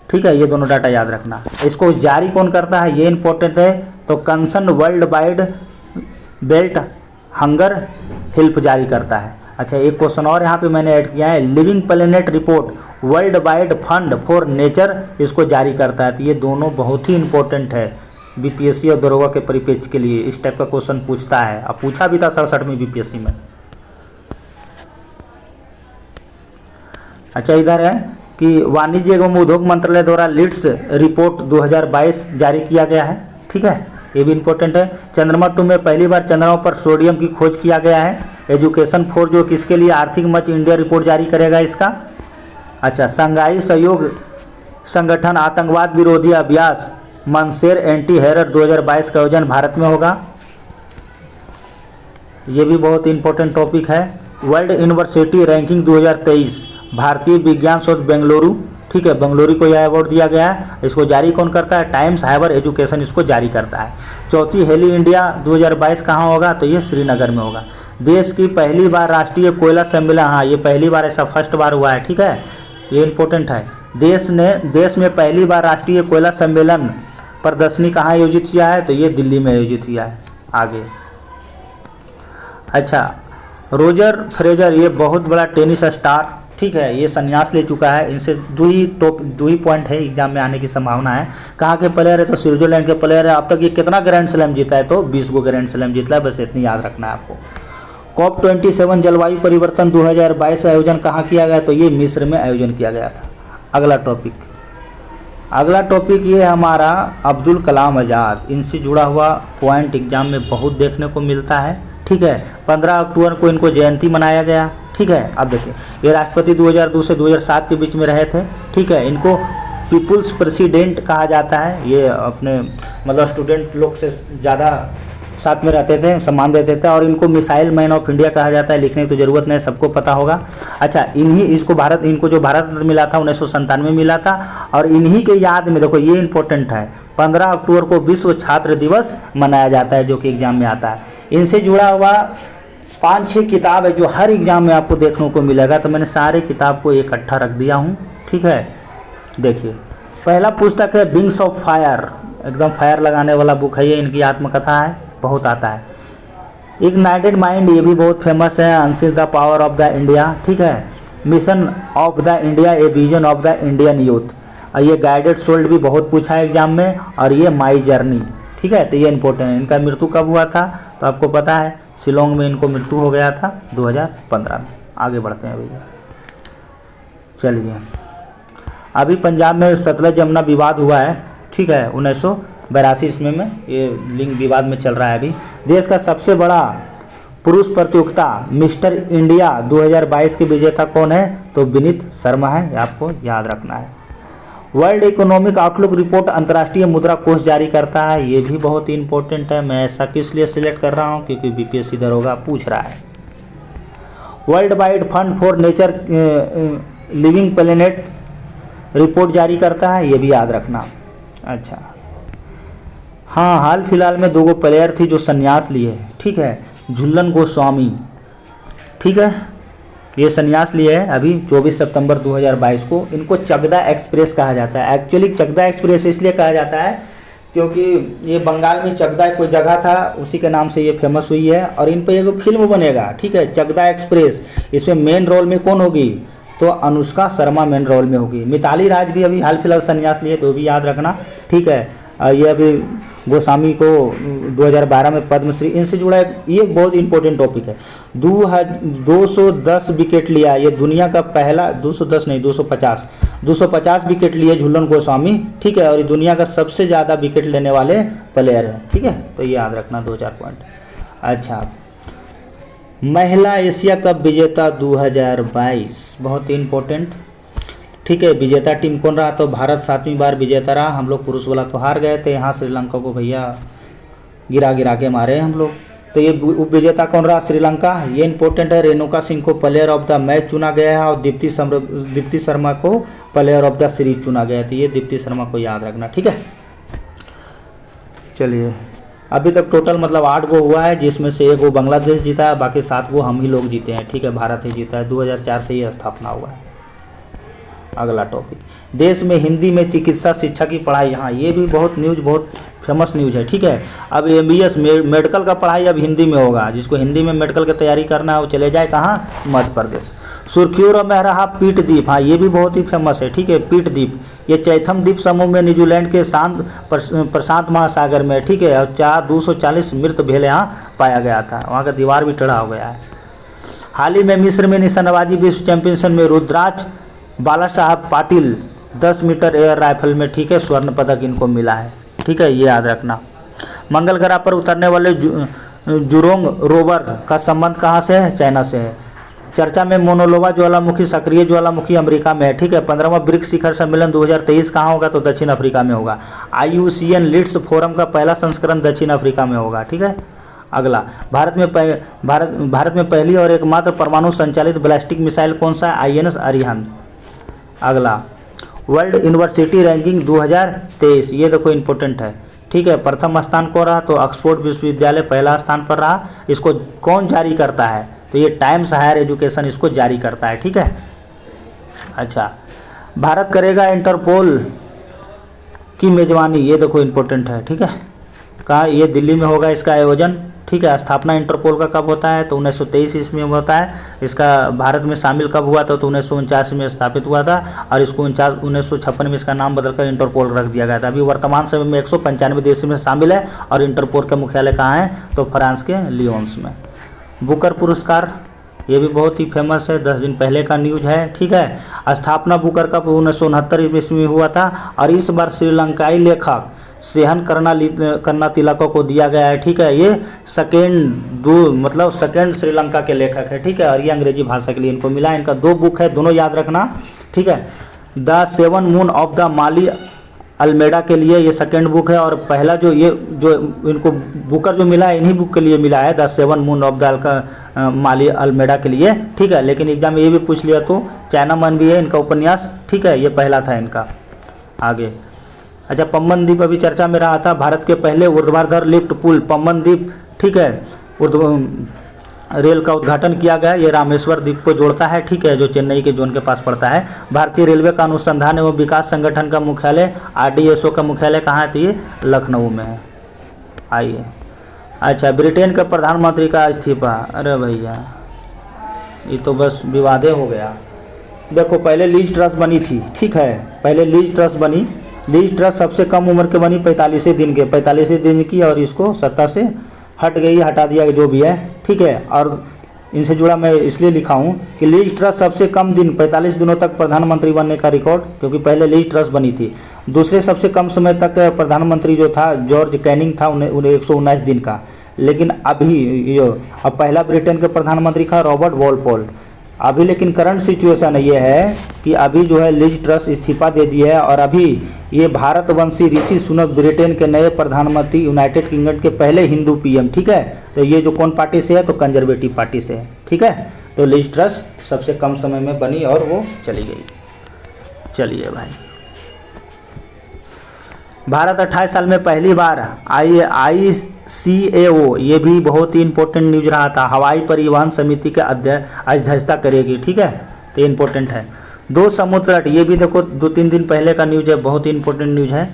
ठीक है। ये दोनों डाटा याद रखना। इसको जारी कौन करता है, ये इंपॉर्टेंट है। तो concern world wide belt hunger help जारी करता है। अच्छा, एक क्वेश्चन और यहाँ पे मैंने ऐड किया है, living planet report world wide fund for nature इसको जारी करता है। तो ये दोनों बहुत ही इंपॉर्टेंट है BPSC और दरोगा के परिप्रेक्ष्य के लिए। इस टाइप का क्वेश्चन पूछता है, अब पूछा भी था 67 BPSC में। अच्छा, इधर है कि वाणिज्य एवं उद्योग मंत्रालय द्वारा लीड्स रिपोर्ट 2022 जारी किया गया है, ठीक है। ये भी इंपॉर्टेंट है। चंद्रमा 2 में पहली बार चंद्रमा पर सोडियम की खोज किया गया है। एजुकेशन फॉर जो किसके लिए, आर्थिक मंच इंडिया रिपोर्ट जारी करेगा इसका। अच्छा, शंघाई सहयोग संगठन आतंकवाद विरोधी अभ्यास मनसेर एंटी हेरर 2022 का आयोजन भारत में होगा। ये भी बहुत इंपॉर्टेंट टॉपिक है। वर्ल्ड यूनिवर्सिटी रैंकिंग 2023 भारतीय विज्ञान शोध बेंगलुरु, ठीक है, बेंगलुरु को यह अवार्ड दिया गया है। इसको जारी कौन करता है, टाइम्स हाइबर एजुकेशन इसको जारी करता है। चौथी हेली इंडिया 2022 कहाँ होगा, तो ये श्रीनगर में होगा। देश की पहली बार राष्ट्रीय कोयला सम्मेलन, हाँ ये पहली बार ऐसा फर्स्ट बार हुआ है, ठीक है, ये इंपॉर्टेंट है। देश में पहली बार राष्ट्रीय कोयला सम्मेलन प्रदर्शनी कहाँ आयोजित किया है, तो ये दिल्ली में आयोजित किया है। आगे, अच्छा, रोजर फ्रेजर ये बहुत बड़ा टेनिस स्टार, ठीक है, ये संन्यास ले चुका है। इनसे दो ही पॉइंट है एग्जाम में आने की संभावना है। कहाँ के प्लेयर है? तो स्विट्जरलैंड के प्लेयर है। अब तक ये कितना ग्रैंड स्लैम जीता है? तो 20 गो ग्रैंड स्लैम जीता है, बस इतनी याद रखना है आपको। COP27 जलवायु परिवर्तन 2022 आयोजन कहाँ किया गया? तो ये मिस्र में आयोजन किया गया था। अगला टॉपिक ये हमारा अब्दुल कलाम आज़ाद। इनसे जुड़ा हुआ पॉइंट एग्जाम में बहुत देखने को मिलता है, ठीक है। 15 अक्टूबर को इनको जयंती मनाया गया, ठीक है। अब देखिए, ये राष्ट्रपति 2002 से 2007 के बीच में रहे थे, ठीक है। इनको पीपुल्स प्रेसिडेंट कहा जाता है। ये अपने मतलब स्टूडेंट लोग से ज़्यादा साथ में रहते थे, सम्मान देते थे। और इनको मिसाइल मैन ऑफ इंडिया कहा जाता है, लिखने की तो ज़रूरत नहीं, सबको पता होगा। अच्छा, इनको जो भारत रत्न मिला था 1997 में मिला था। और इन्हीं के याद में देखो, ये इंपॉर्टेंट है, 15 अक्टूबर को विश्व छात्र दिवस मनाया जाता है, जो कि एग्जाम में आता है। इनसे जुड़ा हुआ 5-6 किताब है जो हर एग्जाम में आपको देखने को मिलेगा। तो मैंने सारे किताब को इकट्ठा रख दिया हूँ, ठीक है। देखिए, पहला पुस्तक है विंग्स ऑफ फायर, एकदम फायर लगाने वाला बुक है ये। इनकी आत्मकथा है, बहुत आता है। इग्नाइटेड माइंड, ये भी बहुत फेमस है। Unseal the power of the India, ठीक है। Mission of the India, a vision of the Indian youth. और ये गाइडेड सोल्ड भी बहुत पूछा है एग्जाम में। और ये माई जर्नी, ठीक है। तो ये इंपॉर्टेंट है। इनका मृत्यु कब हुआ था? तो आपको पता है, शिलोंग में इनको मृत्यु हो गया था 2015 में। आगे बढ़ते हैं भैया, चलिए। अभी पंजाब में सतलज यमुना विवाद हुआ है, ठीक है, 1982 ईस्वी में। ये लिंग विवाद में चल रहा है अभी। देश का सबसे बड़ा पुरुष प्रतियोगिता मिस्टर इंडिया 2022 के विजेता कौन है? तो विनीत शर्मा है, आपको याद रखना है। वर्ल्ड इकोनॉमिक आउटलुक रिपोर्ट अंतर्राष्ट्रीय मुद्रा कोष जारी करता है, ये भी बहुत ही इंपॉर्टेंट है। मैं ऐसा किस लिए सिलेक्ट कर रहा हूँ? क्योंकि बीपीएससी दरोगा पूछ रहा है। World wide fund for nature living planet report जारी करता है, ये भी याद रखना। अच्छा, हाँ, हाल फिलहाल में 2 प्लेयर थी जो संन्यास लिए, ठीक है। झूलन गोस्वामी, ठीक है, ये संन्यास लिए है अभी 24 सितंबर 2022 को। इनको चगदा एक्सप्रेस कहा जाता है। एक्चुअली चगदा एक्सप्रेस इसलिए कहा जाता है क्योंकि ये बंगाल में चगदा कोई जगह था, उसी के नाम से ये फेमस हुई है। और इन पर एक फिल्म बनेगा, ठीक है, चगदा एक्सप्रेस। इसमें मेन रोल में कौन होगी? तो अनुष्का शर्मा मेन रोल में होगी। मिताली राज भी अभी हाल फिलहाल संन्यास लिए, तो भी याद रखना, ठीक है। ये अभी गोस्वामी को 2012 में पद्मश्री। इनसे जुड़ा ये बहुत इंपॉर्टेंट टॉपिक है। 210 विकेट लिया, ये दुनिया का पहला, 210 नहीं 250 विकेट लिए झूलन गोस्वामी, ठीक है। और ये दुनिया का सबसे ज़्यादा विकेट लेने वाले प्लेयर हैं, ठीक है। तो ये याद रखना 2-4 पॉइंट। अच्छा, महिला एशिया कप विजेता 2022, बहुत ही इंपॉर्टेंट, ठीक है। विजेता टीम कौन रहा? तो भारत 7वीं बार विजेता रहा। हम लोग पुरुष वाला तो हार गए थे, यहाँ श्रीलंका को भैया गिरा के मारे हम लोग। तो ये उप विजेता कौन रहा? श्रीलंका। ये इंपॉर्टेंट है। रेणुका सिंह को प्लेयर ऑफ द मैच चुना गया है और दीप्ति शर्मा को प्लेयर ऑफ द सीरीज चुना गया है। तो ये दीप्ति शर्मा को याद रखना, ठीक है। चलिए, अभी तक टोटल मतलब 8 गो हुआ है, जिसमें से 1 गो बांग्लादेश जीता है, बाकी 7 गो हम ही लोग जीते हैं, ठीक है। भारत ही जीता है, 2004 से ये स्थापना हुआ है। अगला टॉपिक, देश में हिंदी में चिकित्सा शिक्षा की पढ़ाई। हाँ, ये भी बहुत न्यूज, बहुत फेमस न्यूज है, ठीक है। अब MBS मेडिकल का पढ़ाई अब हिंदी में होगा। जिसको हिंदी में मेडिकल की तैयारी करना है वो चले जाए कहाँ? मध्य प्रदेश। सुर्खियों में रहा पीठ द्वीप। हाँ, ये भी बहुत ही फेमस है, ठीक है। पीठ द्वीप ये चैथम द्वीप समूह में न्यूजीलैंड के शांत प्रशांत महासागर में, ठीक है। और 240 मृत भेल यहाँ पाया गया था। वहाँ का दीवार भी टेढ़ा हो गया है। हाल ही में मिस्र में निशानेबाजी विश्व चैंपियनशिप में रुद्राक्ष बाला साहब पाटिल 10 मीटर एयर राइफल में, ठीक है, स्वर्ण पदक इनको मिला है, ठीक है। ये याद रखना। मंगल ग्रह पर उतरने वाले जुरोंग रोवर का संबंध कहाँ से है? चाइना से है। चर्चा में मोनोलोवा ज्वालामुखी, सक्रिय ज्वालामुखी अमेरिका में है, ठीक है। 15वां ब्रिक्स शिखर सम्मेलन 2023 कहाँ होगा? तो दक्षिण अफ्रीका में होगा। IUCN लीड्स फोरम का पहला संस्करण दक्षिण अफ्रीका में होगा, ठीक है। अगला, भारत में पहली और एकमात्र परमाणु संचालित बैलिस्टिक मिसाइल कौन सा है? INS अरिहंत। अगला, वर्ल्ड यूनिवर्सिटी रैंकिंग 2023, ये देखो इंपॉर्टेंट है, ठीक है। प्रथम स्थान को रहा तो ऑक्सफोर्ड विश्वविद्यालय पहला स्थान पर रहा। इसको कौन जारी करता है? तो ये टाइम्स हायर एजुकेशन इसको जारी करता है, ठीक है। अच्छा, भारत करेगा इंटरपोल की मेजबानी, ये देखो इंपॉर्टेंट है, ठीक है। कहाँ? ये दिल्ली में होगा इसका आयोजन, ठीक है। स्थापना इंटरपोल का कब होता है? तो 1923 ईस्वी में होता है। इसका भारत में शामिल कब हुआ था? तो 1949 में स्थापित हुआ था और इसको 1956 में इसका नाम बदलकर इंटरपोल रख दिया गया था। अभी वर्तमान समय में 195 देशों में शामिल है और इंटरपोल का मुख्यालय कहाँ है? तो फ्रांस के लियोन्स में। बुकर पुरस्कार ये भी बहुत ही फेमस है, 10 दिन पहले का न्यूज है, ठीक है। स्थापना बुकर कप 1969 ईस्वी में हुआ था और इस बार श्रीलंकाई लेखक सेहन करना तिलक को दिया गया है, ठीक है। ये सेकेंड श्रीलंका के लेखक है, ठीक है, और ये अंग्रेजी भाषा के लिए इनको मिला। इनका 2 बुक है, दोनों याद रखना, ठीक है। The 7 moon of the Maali Almeida के लिए ये सेकेंड बुक है और पहला जो इनको बुकर जो मिला है इन्हीं बुक के लिए मिला है, the 7 moon of the Maali Almeida के लिए, ठीक है। लेकिन एग्जाम में ये भी पूछ लिया तो चाइना मन भी है इनका उपन्यास, ठीक है, ये पहला था इनका। आगे अच्छा, पम्बन द्वीप अभी चर्चा में रहा था, भारत के पहले ऊर्ध्वाधर लिफ्ट पुल पम्बन द्वीप, ठीक है, रेल का उद्घाटन किया गया। ये रामेश्वर द्वीप को जोड़ता है, ठीक है, जो चेन्नई के जोन के पास पड़ता है। भारतीय रेलवे का अनुसंधान एवं विकास संगठन का मुख्यालय RDSO का मुख्यालय कहाँ है? तो ये लखनऊ में है। आइए अच्छा, ब्रिटेन के प्रधानमंत्री का इस्तीफा, अरे भैया ये तो बस विवादे हो गया। देखो पहले लीज ट्रस्ट बनी थी, ठीक है, पहले लीज ट्रस्ट बनी। लीज ट्रस्ट सबसे कम उम्र के बनी 45 दिन की और इसको सत्ता से हट गई, हटा दिया जो भी है, ठीक है। और इनसे जुड़ा मैं इसलिए लिखा हूँ कि लीज ट्रस्ट सबसे कम दिन 45 दिनों तक प्रधानमंत्री बनने का रिकॉर्ड, क्योंकि पहले लीज ट्रस्ट बनी थी। दूसरे सबसे कम समय तक प्रधानमंत्री जो था जॉर्ज कैनिंग था, उन्हें 119 दिन का। लेकिन अभी अब पहला ब्रिटेन के प्रधानमंत्री था रॉबर्ट वॉलपोल। अभी लेकिन करंट सिचुएशन ये है कि अभी जो है लीज ट्रस्ट इस्तीफा दे दी है और अभी ये भारतवंशी ऋषि सुनक ब्रिटेन के नए प्रधानमंत्री, यूनाइटेड किंगडम के पहले हिंदू PM, ठीक है। तो ये जो कौन पार्टी से है? तो कंजर्वेटिव पार्टी से है, ठीक है। तो लीज ट्रस्ट सबसे कम समय में बनी और वो चली गई। चलिए भाई, भारत 28 साल में पहली बार ICAO, ये भी बहुत ही इंपॉर्टेंट न्यूज रहा था, हवाई परिवहन समिति के अध्यक्षता करेगी, ठीक है, तो इम्पोर्टेंट है। 2 समुद्र तट, ये भी देखो 2-3 दिन पहले का न्यूज है, बहुत ही इंपॉर्टेंट न्यूज है।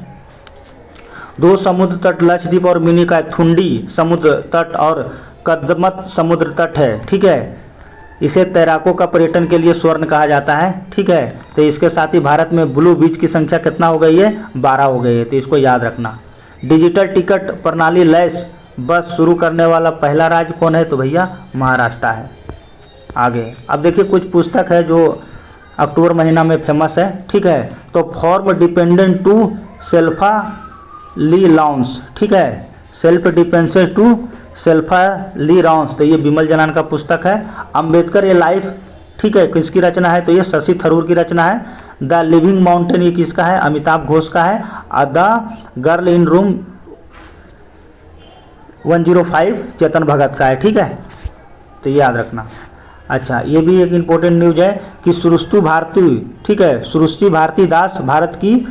2 समुद्र तट लक्षद्वीप और मिनिकॉय समुद्र तट और कदमत समुद्र तट है, ठीक है। इसे तैराकों का पर्यटन के लिए स्वर्ण कहा जाता है, ठीक है। तो इसके साथ ही भारत में ब्लू बीच की संख्या कितना हो गई है? 12 हो गई है, तो इसको याद रखना। डिजिटल टिकट प्रणाली लैस बस शुरू करने वाला पहला राज्य कौन है? तो भैया महाराष्ट्र है। आगे अब देखिए कुछ पुस्तक है जो अक्टूबर महीना में फेमस है, ठीक है। तो from dependent to self reliance, ठीक है, self dependence to self reliance, तो ये बिमल जलान का पुस्तक है। अम्बेडकर ए लाइफ, ठीक है, किसकी रचना है? तो ये शशि थरूर की रचना है। द लिविंग माउंटेन ये किसका है? अमिताभ घोष का है। The girl in room 105 Chetan Bhagat का है, ठीक है, तो ये याद रखना। अच्छा, ये भी एक इम्पोर्टेंट न्यूज है कि सुरुष्टि भारती, ठीक है, सुरुष्टि भारती दास भारत की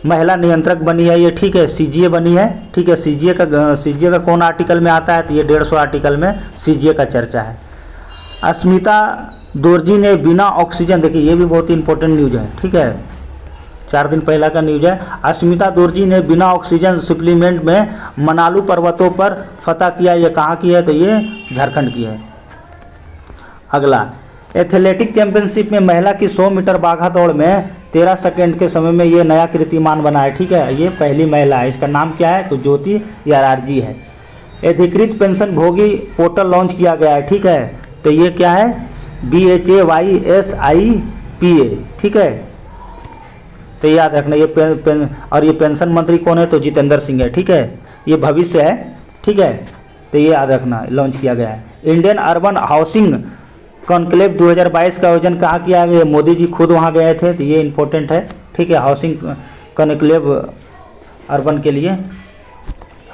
महिला नियंत्रक बनी है ये, ठीक है, CGA बनी है, ठीक है। CGA का कौन आर्टिकल में आता है? तो ये 150 आर्टिकल में CGA का चर्चा है। अस्मिता दोरजी ने बिना ऑक्सीजन, देखिए ये भी बहुत ही इंपॉर्टेंट न्यूज है, ठीक है, 4 दिन पहला का न्यूज है। अस्मिता दोरजी ने बिना ऑक्सीजन सप्लीमेंट में मनालू पर्वतों पर फतह किया, ये कहाँ की है? तो ये झारखंड की है। अगला, एथलेटिक चैंपियनशिप में महिला की 100 मीटर बाघा दौड़ में 13 सेकंड के समय में ये नया कीर्तिमान बना है, ठीक है, ये पहली महिला है। इसका नाम क्या है? तो ज्योति यारारजी है। एकीकृत पेंशन भोगी पोर्टल लॉन्च किया गया है, ठीक है, तो ये क्या है? BHAYSIPA, ठीक है, तो याद रखना। ये और ये पेंशन मंत्री कौन है? तो जितेंद्र सिंह है, ठीक है, ये भविष्य है, ठीक है, तो ये याद रखना, लॉन्च किया गया है। इंडियन अर्बन हाउसिंग कॉन्क्लेव 2022 का आयोजन कहाँ किया गया? मोदी जी खुद वहाँ गए थे, तो ये इंपॉर्टेंट है, ठीक है, हाउसिंग कॉन्क्लेव अर्बन के लिए।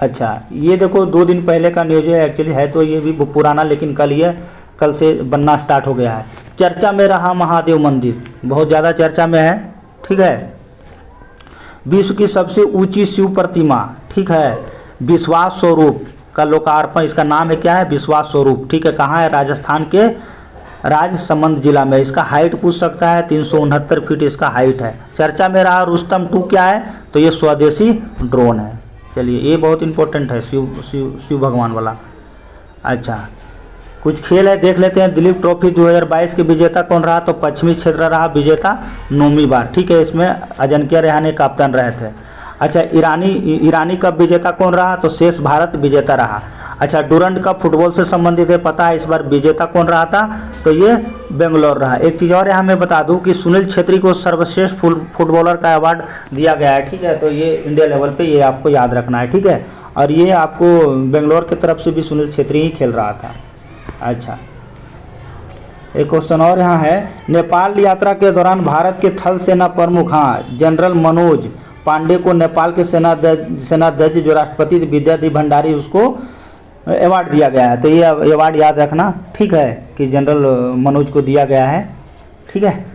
अच्छा, ये देखो 2 दिन पहले का न्यूज है, एक्चुअली है तो ये भी पुराना, लेकिन कल से बनना स्टार्ट हो गया है। चर्चा में रहा महादेव मंदिर, बहुत ज़्यादा चर्चा में है, ठीक है। विश्व की सबसे ऊंची शिव प्रतिमा, ठीक है, विश्वास स्वरूप का लोकार्पण, इसका नाम है क्या है? विश्वास स्वरूप, ठीक है, कहाँ है? राजस्थान के राजसमंद जिला में। इसका हाइट पूछ सकता है, 369 फीट इसका हाइट है। चर्चा में रहा रुस्तम 2 क्या है? तो ये स्वदेशी ड्रोन है। चलिए, ये बहुत इंपॉर्टेंट है, शिव भगवान वाला। अच्छा, कुछ खेल है देख लेते हैं। दिलीप ट्रॉफी 2022 के विजेता कौन रहा? तो पश्चिमी क्षेत्र रहा विजेता 9वीं बार, ठीक है। इसमें अजिंक्य रहाणे कप्तान रहे थे। अच्छा, ईरानी कप विजेता कौन रहा? तो शेष भारत विजेता रहा। अच्छा, डूरंड कप फुटबॉल से संबंधित है, पता है इस बार विजेता कौन रहा था? तो ये बेंगलोर रहा। एक चीज़ और यहाँ मैं बता दूँ कि सुनील छेत्री को सर्वश्रेष्ठ फुटबॉलर का अवार्ड दिया गया है, ठीक है। तो ये इंडिया लेवल पे ये आपको याद रखना है, ठीक है। और ये आपको बेंगलोर की तरफ से भी सुनील छेत्री ही खेल रहा था। अच्छा, एक क्वेश्चन और यहाँ है, नेपाल यात्रा के दौरान भारत के थल सेना प्रमुख जनरल मनोज पांडे को नेपाल के सेनाध्यक्ष जो राष्ट्रपति विद्यादेवी भंडारी उसको अवार्ड दिया गया है। तो ये अवार्ड याद रखना, ठीक है, कि जनरल मनोज को दिया गया है, ठीक है।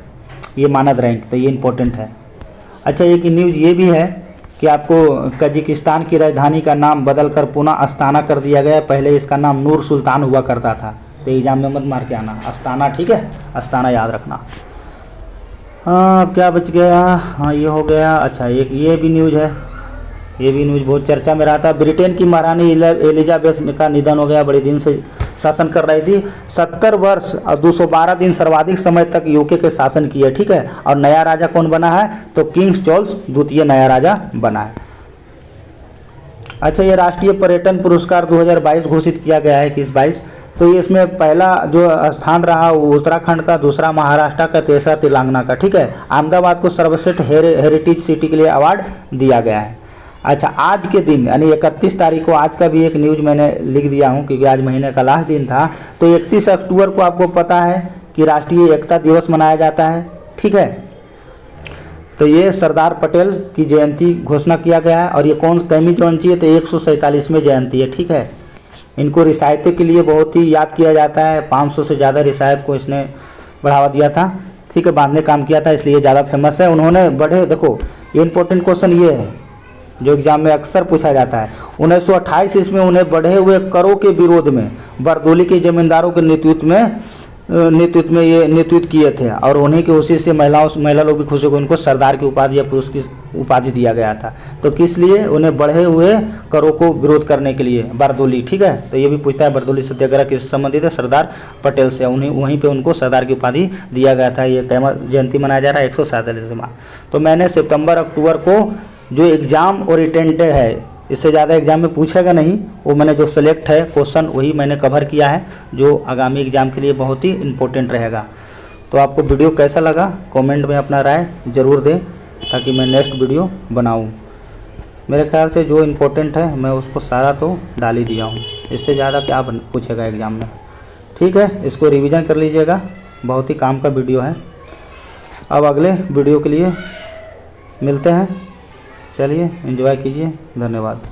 ये मानद रैंक, तो ये इम्पोर्टेंट है। अच्छा, एक न्यूज़ ये भी है कि आपको कजाकिस्तान की राजधानी का नाम बदलकर पुनः अस्ताना कर दिया गया है। पहले इसका नाम नूर सुल्तान हुआ करता था। तो एग्जाम में मत मार के आना, अस्ताना, ठीक है, अस्ताना याद रखना। हाँ, अब क्या बच गया? हाँ, ये हो गया। अच्छा, एक ये भी न्यूज़ है, ये भी न्यूज़ बहुत चर्चा में रहा था। ब्रिटेन की महारानी एलिजाबेथ का निधन हो गया। बड़े दिन से शासन कर रही थी, 70 वर्ष और 212 दिन सर्वाधिक समय तक यूके के शासन किए, ठीक है। और नया राजा कौन बना है? तो किंग चार्ल्स द्वितीय नया राजा बना है। अच्छा, ये राष्ट्रीय पर्यटन पुरस्कार 2022 घोषित किया गया है, किस 22? तो ये इसमें पहला जो स्थान रहा वो उत्तराखंड का, दूसरा महाराष्ट्र का, तीसरा तेलंगाना का, ठीक है। अहमदाबाद को सर्वश्रेष्ठ हेरिटेज सिटी के लिए अवार्ड दिया गया है। अच्छा, आज के दिन यानी 31 तारीख को, आज का भी एक न्यूज़ मैंने लिख दिया हूँ क्योंकि आज महीने का लास्ट दिन था। तो 31 अक्टूबर को आपको पता है कि राष्ट्रीय एकता दिवस मनाया जाता है, ठीक है। तो ये सरदार पटेल की जयंती घोषणा किया गया है। और ये कैमी जयंती है? तो 147वें जयंती है, ठीक है। इनको रिसायतों के लिए बहुत ही याद किया जाता है। 500 से ज़्यादा रिसायत को इसने बढ़ावा दिया था, ठीक है, बांधने काम किया था, इसलिए ज़्यादा फेमस है। उन्होंने बड़े, देखो ये इंपॉर्टेंट क्वेश्चन ये है जो एग्जाम में अक्सर पूछा जाता है। 1928 ईस्वी में उन्हें बढ़े हुए करों के विरोध में बरदोली के जमींदारों के नेतृत्व किए थे। और उन्हीं के उसी से महिला लोग भी खुश हो गए, उनको सरदार की उपाधि या पुरुष की उपाधि दिया गया था। तो किस लिए? उन्हें बढ़े हुए करों को विरोध करने के लिए, बरदोली, ठीक है। तो ये भी पूछता है बरदोली सत्याग्रह किससे संबंधित है? सरदार पटेल से। वहीं पे उनको सरदार की उपाधि दिया गया था। ये जयंती मनाया जा रहा है 147वां। तो मैंने सितंबर अक्टूबर को जो एग्ज़ाम ओरिएंटेड है, इससे ज़्यादा एग्जाम में पूछेगा नहीं, वो मैंने जो सेलेक्ट है क्वेश्चन वही मैंने कवर किया है, जो आगामी एग्जाम के लिए बहुत ही इम्पोर्टेंट रहेगा। तो आपको वीडियो कैसा लगा कमेंट में अपना राय ज़रूर दें ताकि मैं नेक्स्ट वीडियो बनाऊं। मेरे ख्याल से जो इम्पोर्टेंट है मैं उसको सारा तो डाल ही दिया हूँ, इससे ज़्यादा क्या पूछेगा एग्ज़ाम में, ठीक है। इसको रिवीजन कर लीजिएगा, बहुत ही काम का वीडियो है। अब अगले वीडियो के लिए मिलते हैं, चलिए एंजॉय कीजिए, धन्यवाद।